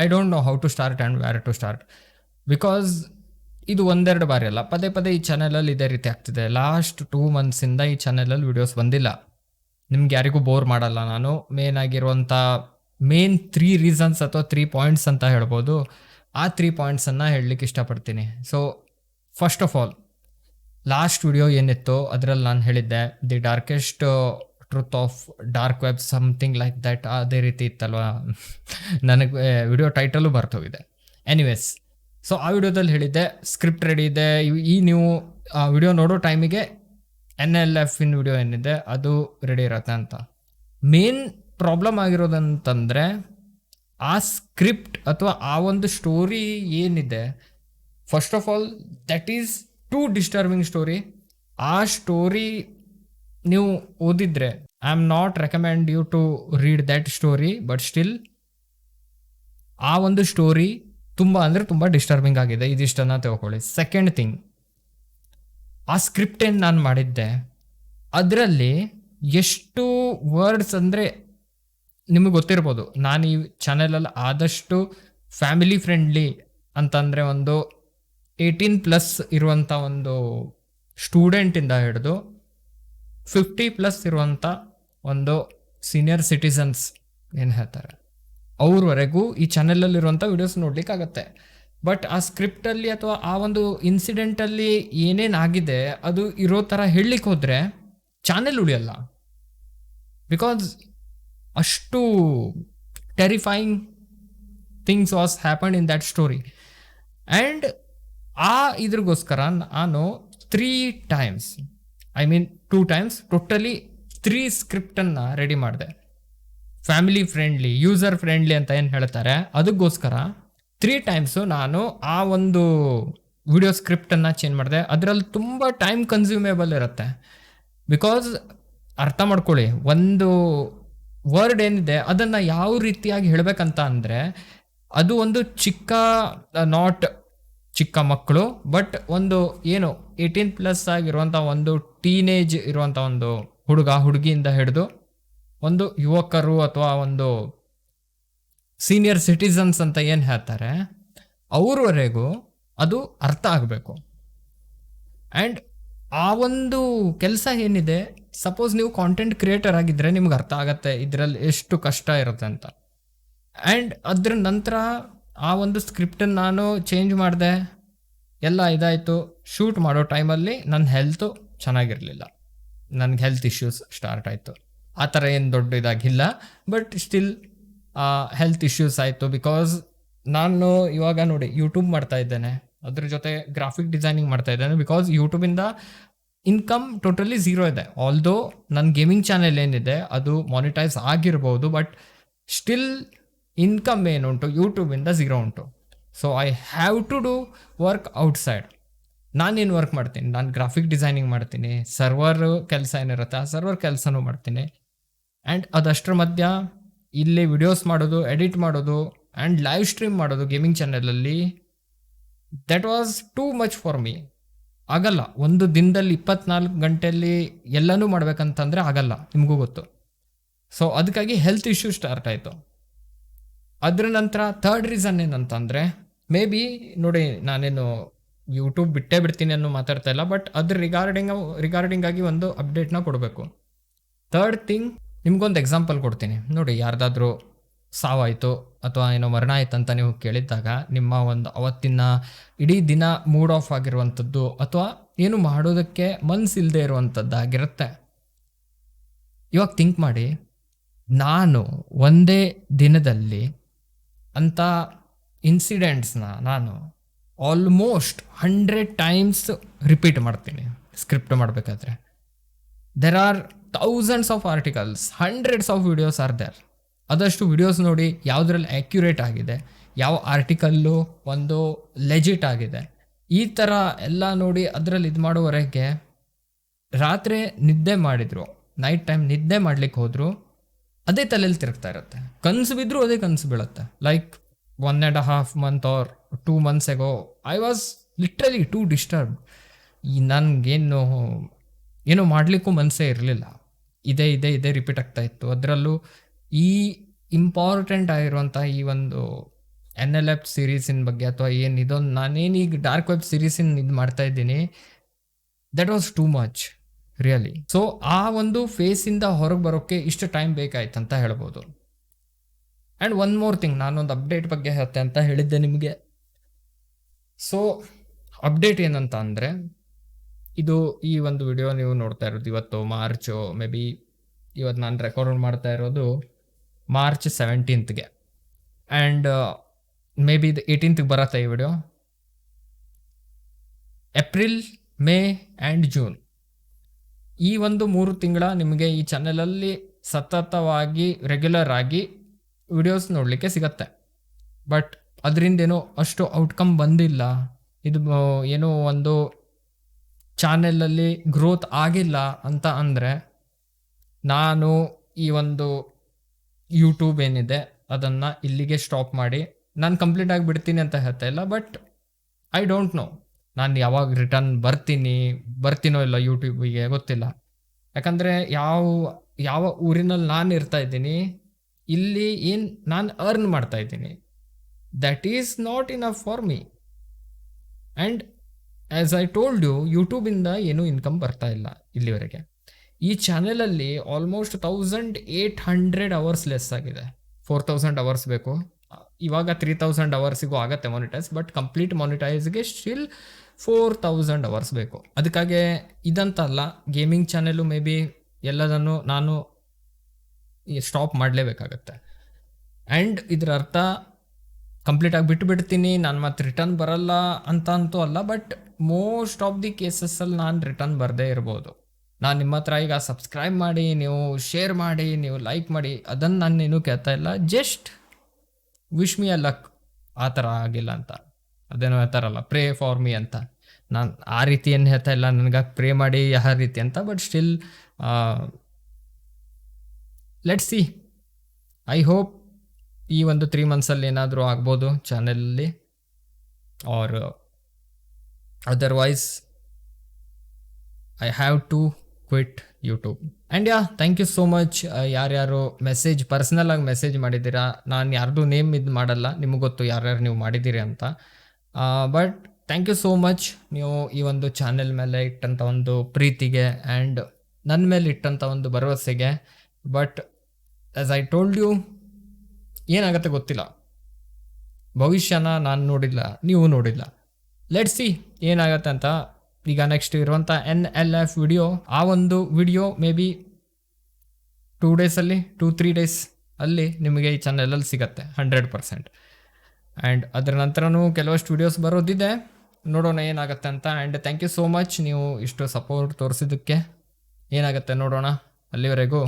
I don't know how to start and where to start. Because ಇದು ಒಂದೆರಡು ಬಾರಿ ಅಲ್ಲ, ಪದೇ ಪದೇ ಈ ಚಾನಲಲ್ಲಿ ಇದೇ ರೀತಿ ಆಗ್ತಿದೆ. ಲಾಸ್ಟ್ 2 ಮಂತ್ಸಿಂದ ಈ ಚಾನಲಲ್ಲಿ ವೀಡಿಯೋಸ್ ಬಂದಿಲ್ಲ. ನಿಮ್ಗೆ ಯಾರಿಗೂ ಬೋರ್ ಮಾಡಲ್ಲ ನಾನು. ಮೇನ್ 3 ರೀಸನ್ಸ್ ಅಥವಾ 3 ಪಾಯಿಂಟ್ಸ್ ಅಂತ ಹೇಳ್ಬೋದು. ಆ 3 ಪಾಯಿಂಟ್ಸನ್ನು ಹೇಳಲಿಕ್ಕೆ ಇಷ್ಟಪಡ್ತೀನಿ. So first of all, last video ಏನಿತ್ತು ಅದರಲ್ಲಿ ನಾನು ಹೇಳಿದ್ದೆ the darkest truth of dark web, something like that, ಅದೇ ರೀತಿ ಇತ್ತಲ್ವ. ನನಗೆ ವಿಡಿಯೋ ಟೈಟಲು ಬರ್ತೋಗಿದೆ. ಎನಿವೇಸ್, ಸೊ ಆ ವಿಡಿಯೋದಲ್ಲಿ ಹೇಳಿದ್ದೆ ಸ್ಕ್ರಿಪ್ಟ್ ರೆಡಿ ಇದೆ, ಈ ನೀವು ವಿಡಿಯೋ ನೋಡೋ ಟೈಮಿಗೆ NLF ಇನ್ ವಿಡಿಯೋ ಏನಿದೆ ಅದು ರೆಡಿ ಇರತ್ತೆ ಅಂತ. ಮೇನ್ ಪ್ರಾಬ್ಲಮ್ ಆಗಿರೋದಂತಂದರೆ ಆ ಸ್ಕ್ರಿಪ್ಟ್ ಅಥವಾ ಆ ಒಂದು ಸ್ಟೋರಿ ಏನಿದೆ, first of all that is too disturbing story. ಆ ಸ್ಟೋರಿ ನೀವು ಓದಿದ್ರೆ, I am not recommend you to read that story, but still ಆ ಒಂದು ಸ್ಟೋರಿ ತುಂಬ ಅಂದರೆ ತುಂಬ ಡಿಸ್ಟರ್ಬಿಂಗ್ ಆಗಿದೆ. ಇದಿಷ್ಟನ್ನು ತಿಳ್ಕೊಳ್ಳಿ. ಸೆಕೆಂಡ್ ಥಿಂಗ್, ಆ ಸ್ಕ್ರಿಪ್ಟ್ ಏನು ನಾನು ಮಾಡಿದ್ದೆ ಅದರಲ್ಲಿ ಎಷ್ಟು ವರ್ಡ್ಸ್ ಅಂದರೆ ನಿಮಗೆ ಗೊತ್ತಿರ್ಬೋದು, ನಾನು ಈ ಚಾನೆಲಲ್ಲಿ ಆದಷ್ಟು ಫ್ಯಾಮಿಲಿ ಫ್ರೆಂಡ್ಲಿ ಅಂತಂದರೆ ಒಂದು 18+ ಇರುವಂಥ ಒಂದು ಸ್ಟೂಡೆಂಟಿಂದ ಹಿಡಿದು 50+ ಇರುವಂಥ ಒಂದು ಸೀನಿಯರ್ ಸಿಟಿಸನ್ಸ್ ಏನು ಹೇಳ್ತಾರೆ ಅವ್ರವರೆಗೂ ಈ ಚಾನೆಲಲ್ಲಿರುವಂಥ ವೀಡಿಯೋಸ್ ನೋಡ್ಲಿಕ್ಕಾಗತ್ತೆ. ಬಟ್ ಆ ಸ್ಕ್ರಿಪ್ಟಲ್ಲಿ ಅಥವಾ ಆ ಒಂದು ಇನ್ಸಿಡೆಂಟಲ್ಲಿ ಏನೇನಾಗಿದೆ ಅದು ಇರೋ ಥರ ಹೇಳಲಿಕ್ಕೆ ಹೋದರೆ ಚಾನೆಲ್ ಉಳಿಯಲ್ಲ. ಬಿಕಾಸ್ ಅಷ್ಟು terrifying things was happen in that story. And ಇದ್ರಿಗೋಸ್ಕರ ನಾನು 2 ಟೈಮ್ಸ್ ಟೋಟಲಿ 3 ಸ್ಕ್ರಿಪ್ಟನ್ನು ರೆಡಿ ಮಾಡಿದೆ. ಫ್ಯಾಮಿಲಿ ಫ್ರೆಂಡ್ಲಿ, ಯೂಸರ್ ಫ್ರೆಂಡ್ಲಿ ಅಂತ ಏನು ಹೇಳ್ತಾರೆ ಅದಕ್ಕೋಸ್ಕರ 3 ಟೈಮ್ಸು ನಾನು ಆ ಒಂದು ವಿಡಿಯೋ ಸ್ಕ್ರಿಪ್ಟನ್ನು ಚೇಂಜ್ ಮಾಡಿದೆ. ಅದರಲ್ಲಿ ತುಂಬ ಟೈಮ್ ಕನ್ಸ್ಯೂಮೇಬಲ್ ಇರುತ್ತೆ. ಬಿಕಾಸ್ ಅರ್ಥ ಮಾಡ್ಕೊಳ್ಳಿ, ಒಂದು ವರ್ಡ್ ಏನಿದೆ ಅದನ್ನು ಯಾವ ರೀತಿಯಾಗಿ ಹೇಳಬೇಕಂತ ಅಂದರೆ, ಅದು ಒಂದು ನಾಟ್ ಚಿಕ್ಕ ಮಕ್ಕಳು, ಬಟ್ ಒಂದು ಏನು 18+ ಆಗಿರುವಂಥ ಒಂದು ಟೀನೇಜ್ ಇರುವಂಥ ಒಂದು ಹುಡುಗಿಯಿಂದ ಹಿಡಿದು ಒಂದು ಯುವಕರು ಅಥವಾ ಒಂದು ಸೀನಿಯರ್ ಸಿಟಿಸನ್ಸ್ ಅಂತ ಏನು ಹೇಳ್ತಾರೆ ಅವ್ರವರೆಗೂ ಅದು ಅರ್ಥ ಆಗಬೇಕು. ಆ್ಯಂಡ್ ಆ ಒಂದು ಕೆಲಸ ಏನಿದೆ, ಸಪೋಸ್ ನೀವು ಕಾಂಟೆಂಟ್ ಕ್ರಿಯೇಟರ್ ಆಗಿದ್ದರೆ ನಿಮ್ಗೆ ಅರ್ಥ ಆಗತ್ತೆ ಇದರಲ್ಲಿ ಎಷ್ಟು ಕಷ್ಟ ಇರುತ್ತೆ ಅಂತ. ಆ್ಯಂಡ್ ಅದ್ರ ನಂತರ ಆ ಒಂದು ಸ್ಕ್ರಿಪ್ಟನ್ನು ನಾನು ಚೇಂಜ್ ಮಾಡಿದೆ, ಎಲ್ಲ ಇದಾಯಿತು. ಶೂಟ್ ಮಾಡೋ ಟೈಮಲ್ಲಿ ನನ್ನ ಹೆಲ್ತು ಚೆನ್ನಾಗಿರಲಿಲ್ಲ, ನನಗೆ ಹೆಲ್ತ್ ಇಶ್ಯೂಸ್ ಸ್ಟಾರ್ಟ್ ಆಯಿತು. ಆ ಥರ ಏನು ದೊಡ್ಡ ಇದಾಗಿಲ್ಲ, ಬಟ್ ಸ್ಟಿಲ್ ಹೆಲ್ತ್ ಇಶ್ಯೂಸ್ ಆಯಿತು. ಬಿಕಾಸ್ ನಾನು ಇವಾಗ ನೋಡಿ ಯೂಟ್ಯೂಬ್ ಮಾಡ್ತಾ ಇದ್ದೇನೆ, ಅದ್ರ ಜೊತೆ ಗ್ರಾಫಿಕ್ ಡಿಸೈನಿಂಗ್ ಮಾಡ್ತಾ ಇದ್ದೇನೆ. ಬಿಕಾಸ್ ಯೂಟ್ಯೂಬಿಂದ ಇನ್ಕಮ್ ಟೋಟಲಿ 0 ಇದೆ. ಆಲ್ದೋ ನನ್ನ ಗೇಮಿಂಗ್ ಚಾನೆಲ್ ಏನಿದೆ ಅದು ಮಾನಿಟೈಸ್ ಆಗಿರ್ಬೋದು, ಬಟ್ ಸ್ಟಿಲ್ ಇನ್ಕಮ್ ಏನುಂಟು ಯೂಟ್ಯೂಬಿಂದ 0 ಉಂಟು. So I have to do work outside. ನಾನೇನು ವರ್ಕ್ ಮಾಡ್ತೀನಿ, ನಾನು ಗ್ರಾಫಿಕ್ ಡಿಸೈನಿಂಗ್ ಮಾಡ್ತೀನಿ, ಸರ್ವರ್ ಕೆಲಸ ಏನಿರುತ್ತೆ ಆ ಸರ್ವರ್ ಕೆಲಸನೂ ಮಾಡ್ತೀನಿ. ಆ್ಯಂಡ್ ಅದಷ್ಟರ ಮಧ್ಯ ಇಲ್ಲಿ ವಿಡಿಯೋಸ್ ಮಾಡೋದು, ಎಡಿಟ್ ಮಾಡೋದು ಆ್ಯಂಡ್ ಲೈವ್ ಸ್ಟ್ರೀಮ್ ಮಾಡೋದು ಗೇಮಿಂಗ್ ಚಾನೆಲಲ್ಲಿ, that was too much for me. ಆಗಲ್ಲ, ಒಂದು ದಿನದಲ್ಲಿ 24 ಗಂಟೆಯಲ್ಲಿ ಎಲ್ಲನೂ ಮಾಡ್ಬೇಕಂತಂದರೆ ಆಗಲ್ಲ, ನಿಮಗೂ ಗೊತ್ತು. ಸೊ ಅದಕ್ಕಾಗಿ ಹೆಲ್ತ್ ಇಶ್ಯೂ ಸ್ಟಾರ್ಟ್ ಆಯಿತು. ಅದರ ನಂತರ ಥರ್ಡ್ ರೀಸನ್ ಏನಂತಂದರೆ, ಮೇ ಬಿ ನೋಡಿ ನಾನೇನು ಯೂಟ್ಯೂಬ್ ಬಿಟ್ಟೇ ಬಿಡ್ತೀನಿ ಅನ್ನೋ ಮಾತಾಡ್ತಾ ಇಲ್ಲ, ಬಟ್ ಅದ್ರ ರಿಗಾರ್ಡಿಂಗ್ ಆಗಿ ಒಂದು ಅಪ್ಡೇಟ್ನ ಕೊಡಬೇಕು. ಥರ್ಡ್ ಥಿಂಗ್, ನಿಮ್ಗೊಂದು ಎಕ್ಸಾಂಪಲ್ ಕೊಡ್ತೀನಿ ನೋಡಿ. ಯಾರ್ದಾದ್ರೂ ಸಾವಾಯಿತು ಅಥವಾ ಏನೋ ಮರಣ ಆಯ್ತು ಅಂತ ನೀವು ಕೇಳಿದ್ದಾಗ ನಿಮ್ಮ ಒಂದು ಅವತ್ತಿನ ಇಡೀ ದಿನ ಮೂಡ್ ಆಫ್ ಆಗಿರುವಂಥದ್ದು ಅಥವಾ ಏನು ಮಾಡೋದಕ್ಕೆ ಮನಸ್ಸಿಲ್ಲದೆ ಇರುವಂಥದ್ದಾಗಿರುತ್ತೆ. ಇವಾಗ ಥಿಂಕ್ ಮಾಡಿ, ನಾನು ಒಂದೇ ದಿನದಲ್ಲಿ ಅಂಥ ಇನ್ಸಿಡೆಂಟ್ಸ್ನ ನಾನು ಆಲ್ಮೋಸ್ಟ್ 100 ಟೈಮ್ಸ್ ರಿಪೀಟ್ ಮಾಡ್ತೀನಿ ಸ್ಕ್ರಿಪ್ಟ್ ಮಾಡಬೇಕಾದ್ರೆ. There are thousands of articles, hundreds of videos are there. ಅದಷ್ಟು ವಿಡಿಯೋಸ್ ನೋಡಿ ಯಾವುದ್ರಲ್ಲಿ ಆ್ಯಕ್ಯುರೇಟ್ ಆಗಿದೆ, ಯಾವ ಆರ್ಟಿಕಲ್ಲು ಒಂದು ಲೆಜಿಟ್ ಆಗಿದೆ, ಈ ಥರ ಎಲ್ಲ ನೋಡಿ ಅದರಲ್ಲಿ ಇದು ಮಾಡೋವರೆಗೆ ರಾತ್ರಿ ನಿದ್ದೆ ಮಾಡಿದ್ರು, ನೈಟ್ ಟೈಮ್ ನಿದ್ದೆ ಮಾಡ್ಲಿಕ್ಕೆ ಹೋದ್ರು ಅದೇ ತಲೆಯಲ್ಲಿ ತಿರುಗ್ತಾ ಇರುತ್ತೆ. ಕನಸು ಬಿದ್ದರೂ ಅದೇ ಕನಸು ಬೀಳುತ್ತೆ. Like 1.5 month or 2 months ago I was literally two disturb. ನನಗೇನು ಏನೋ ಮಾಡಲಿಕ್ಕೂ ಮನಸ್ಸೇ ಇರಲಿಲ್ಲ. ಇದೇ ರಿಪೀಟ್ ಆಗ್ತಾ ಇತ್ತು. ಅದರಲ್ಲೂ ಈ ಇಂಪಾರ್ಟೆಂಟ್ ಆಗಿರುವಂಥ ಈ ಒಂದು NLF ಸೀರೀಸಿನ ಬಗ್ಗೆ ಅಥವಾ ಏನು ಇದೊಂದು ನಾನೇನೀಗ ಡಾರ್ಕ್ ವೆಬ್ ಸೀರೀಸಿನ ಇದು ಮಾಡ್ತಾ ಇದ್ದೀನಿ, that was too much really. So ಆ ಒಂದು ಫೇಸಿಂದ ಹೊರಗೆ ಬರೋಕ್ಕೆ ಇಷ್ಟು ಟೈಮ್ ಬೇಕಾಯ್ತು ಅಂತ ಹೇಳ್ಬೋದು. ಆ್ಯಂಡ್ ಒನ್ ಮೋರ್ ಥಿಂಗ್, ನಾನೊಂದು ಅಪ್ಡೇಟ್ ಬಗ್ಗೆ ಹೇಳ್ತೆ ಅಂತ ಹೇಳಿದ್ದೆ ನಿಮಗೆ. ಸೊ ಅಪ್ಡೇಟ್ ಏನಂತ ಅಂದರೆ, ಇದು ಈ ಒಂದು ವಿಡಿಯೋ ನೀವು ನೋಡ್ತಾ ಇರೋದು ಇವತ್ತು ಮಾರ್ಚು, ಮೇ ಬಿ ಇವತ್ತು ನಾನು ರೆಕಾರ್ಡ್ ಮಾಡ್ತಾ ಇರೋದು ಮಾರ್ಚ್ 17ಗೆ, ಆ್ಯಂಡ್ ಮೇ ಬಿ 18ಗೆ ಬರುತ್ತೆ ಈ video. April, May and June ಈ ಒಂದು 3 ತಿಂಗಳ ನಿಮಗೆ ಈ ಚಾನಲಲ್ಲಿ ಸತತವಾಗಿ ರೆಗ್ಯುಲರ್ ಆಗಿ ವಿಡಿಯೋಸ್ ನೋಡಲಿಕ್ಕೆ ಸಿಗತ್ತೆ. ಬಟ್ ಅದರಿಂದೇನೋ ಅಷ್ಟು ಔಟ್ಕಮ್ ಬಂದಿಲ್ಲ, ಇದು ಏನೋ ಒಂದು ಚಾನೆಲಲ್ಲಿ ಗ್ರೋತ್ ಆಗಿಲ್ಲ ಅಂತ ಅಂದರೆ, ನಾನು ಈ ಒಂದು ಯೂಟ್ಯೂಬ್ ಏನಿದೆ ಅದನ್ನು ಇಲ್ಲಿಗೆ ಸ್ಟಾಪ್ ಮಾಡಿ, ನಾನು ಕಂಪ್ಲೀಟ್ ಆಗಿ ಬಿಡ್ತೀನಿ ಅಂತ ಹೇಳ್ತಾ ಇಲ್ಲ, ಬಟ್ ಐ ಡೋಂಟ್ ನೋ ನಾನು ಯಾವಾಗ ರಿಟರ್ನ್ ಬರ್ತೀನೋ ಇಲ್ಲ ಯೂಟ್ಯೂಬಿಗೆ ಗೊತ್ತಿಲ್ಲ. ಯಾಕಂದರೆ ಯಾವ ಊರಿನಲ್ಲಿ ನಾನು ಇರ್ತಾ ಇದ್ದೀನಿ, ಇಲ್ಲಿ ಏನು ನಾನು ಅರ್ನ್ ಮಾಡ್ತಾ ಇದ್ದೀನಿ, that is not enough for me. And as I told you, ಯೂಟ್ಯೂಬಿಂದ ಏನೂ ಇನ್ಕಮ್ ಬರ್ತಾ ಇಲ್ಲ ಇಲ್ಲಿವರೆಗೆ. ಈ ಚಾನೆಲಲ್ಲಿ ಆಲ್ಮೋಸ್ಟ್ 1800 ಅವರ್ಸ್ ಲೆಸ್ ಆಗಿದೆ. 4000 ಅವರ್ಸ್ ಬೇಕು. ಇವಾಗ 3000 ಅವರ್ಸಿಗೂ ಆಗತ್ತೆ ಮಾನಿಟೈಸ್, ಬಟ್ ಕಂಪ್ಲೀಟ್ ಮಾನಿಟೈಸ್ಗೆ ಸ್ಟಿಲ್ 4000 ಅವರ್ಸ್ ಬೇಕು. ಅದಕ್ಕಾಗಿ ಇದಂತ ಅಲ್ಲ, ಗೇಮಿಂಗ್ ಚಾನೆಲು ಮೇ ಬಿ ಎಲ್ಲದನ್ನು ನಾನು ಸ್ಟಾಪ್ ಮಾಡಲೇಬೇಕಾಗತ್ತೆ. ಆ್ಯಂಡ್ ಇದರ ಅರ್ಥ ಕಂಪ್ಲೀಟಾಗಿ ಬಿಟ್ಬಿಡ್ತೀನಿ, ನಾನು ಮತ್ತೆ ರಿಟರ್ನ್ ಬರಲ್ಲ ಅಂತ ಅಂತೂ ಅಲ್ಲ, ಬಟ್ ಮೋಸ್ಟ್ ಆಫ್ ದಿ ಕೇಸಸ್ಸಲ್ಲಿ ನಾನು ರಿಟರ್ನ್ ಬರದೇ ಇರ್ಬೋದು. ನಾನು ನಿಮ್ಮ ಹತ್ರ ಈಗ ಸಬ್ಸ್ಕ್ರೈಬ್ ಮಾಡಿ, ನೀವು ಶೇರ್ ಮಾಡಿ, ನೀವು ಲೈಕ್ ಮಾಡಿ, ಅದನ್ನು ನಾನು ಏನೂ ಕೇಳ್ತಾ ಇಲ್ಲ. ಜಸ್ಟ್ ವಿಶ್ ಮಿ ಅ ಲಕ್, ಆ ಥರ ಆಗಿಲ್ಲ ಅಂತ. ಅದೇನೋ ಹೇಳ್ತಾರಲ್ಲ, ಪ್ರೇ ಫಾರ್ ಮಿ ಅಂತ. ನಾನು ಆ ರೀತಿ ಏನು ಹೇಳ್ತಾ ಇಲ್ಲ, ನನಗಾಗಿ ಪ್ರೇ ಮಾಡಿ ಯಾವ ರೀತಿ ಅಂತ. But still let's see. I hope ಈ ಒಂದು 3 ಮಂತ್ಸಲ್ಲಿ ಏನಾದರೂ ಆಗ್ಬೋದು ಚಾನೆಲಲ್ಲಿ, or otherwise I have to quit YouTube. And thank you so much. ಯಾರ್ಯಾರು ಪರ್ಸ್ನಲ್ ಆಗಿ ಮೆಸೇಜ್ ಮಾಡಿದ್ದೀರಾ, ನಾನು ಯಾರ್ದು ನೇಮ್ ಇದು ಮಾಡಲ್ಲ, ನಿಮಗೆ ಗೊತ್ತು ಯಾರ್ಯಾರು ನೀವು ಮಾಡಿದ್ದೀರಿ ಅಂತ. But thank you so much, ನೀವು ಈ ಒಂದು ಚಾನೆಲ್ ಮೇಲೆ ಇಟ್ಟಂಥ ಒಂದು ಪ್ರೀತಿಗೆ ಆ್ಯಂಡ್ ನನ್ನ ಮೇಲೆ ಇಟ್ಟಂಥ ಒಂದು ಭರವಸೆಗೆ. But as I told you, ಏನಾಗುತ್ತೆ ಗೊತ್ತಿಲ್ಲ, ಭವಿಷ್ಯನ ನಾನು ನೋಡಿಲ್ಲ, ನೀವು ನೋಡಿಲ್ಲ. ಲೆಟ್ಸ್ ಸಿ ಏನಾಗತ್ತೆ ಅಂತ. ಈಗ ನೆಕ್ಸ್ಟ್ ಇರುವಂಥ NLF ವಿಡಿಯೋ, ಆ ಒಂದು ವಿಡಿಯೋ ಮೇ ಬಿ 2 ಡೇಸಲ್ಲಿ 2-3 ಡೇಸ್ ಅಲ್ಲಿ ನಿಮಗೆ ಈ ಚಾನಲಲ್ಲಿ ಸಿಗತ್ತೆ 100%. ಆ್ಯಂಡ್ ಅದರ ನಂತರನೂ ಕೆಲವಷ್ಟು ವಿಡಿಯೋಸ್ ಬರೋದಿದೆ, ನೋಡೋಣ ಏನಾಗುತ್ತೆ ಅಂತ. And thank you so much, ನೀವು ಇಷ್ಟು ಸಪೋರ್ಟ್ ತೋರಿಸಿದ್ದಕ್ಕೆ. ಏನಾಗುತ್ತೆ ನೋಡೋಣ. ಅಲ್ಲಿವರೆಗೂ